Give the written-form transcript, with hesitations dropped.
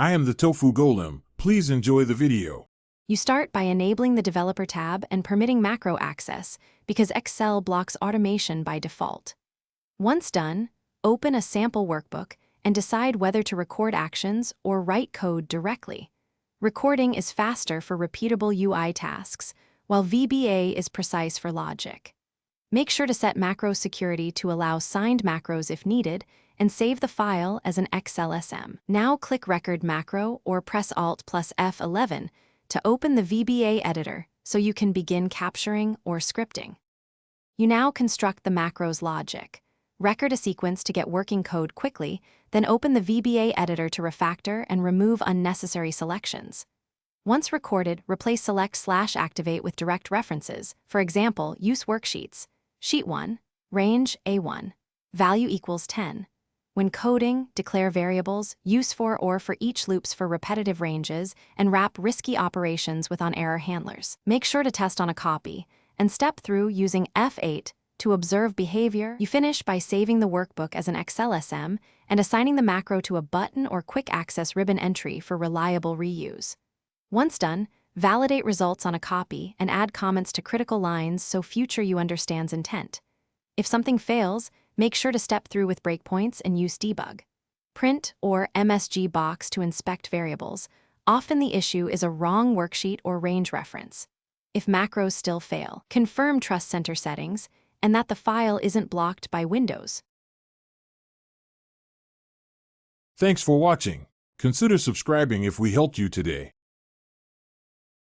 I am the Tofu Golem. Please enjoy the video. You start by enabling the Developer tab and permitting macro access because Excel blocks automation by default. Once done, open a sample workbook and decide whether to record actions or write code directly. Recording is faster for repeatable UI tasks, while VBA is precise for logic. Make sure to set macro security to allow signed macros if needed, and save the file as an XLSM. Now click Record Macro or press Alt plus F11 to open the VBA editor so you can begin capturing or scripting. You now construct the macro's logic. Record a sequence to get working code quickly, then open the VBA editor to refactor and remove unnecessary selections. Once recorded, replace select/activate with direct references. For example, use worksheets. Sheet 1, range A1, value equals 10. When coding, declare variables, use for or for each loops for repetitive ranges, and wrap risky operations with on-error handlers. Make sure to test on a copy, and step through using F8 to observe behavior. You finish by saving the workbook as an XLSM and assigning the macro to a button or quick access ribbon entry for reliable reuse. Once done, validate results on a copy and add comments to critical lines so future you understands intent. If something fails, make sure to step through with breakpoints and use debug. Print or MSG box to inspect variables. Often the issue is a wrong worksheet or range reference. If macros still fail, confirm Trust Center settings and that the file isn't blocked by Windows. Thanks for watching. Consider subscribing if we helped you today.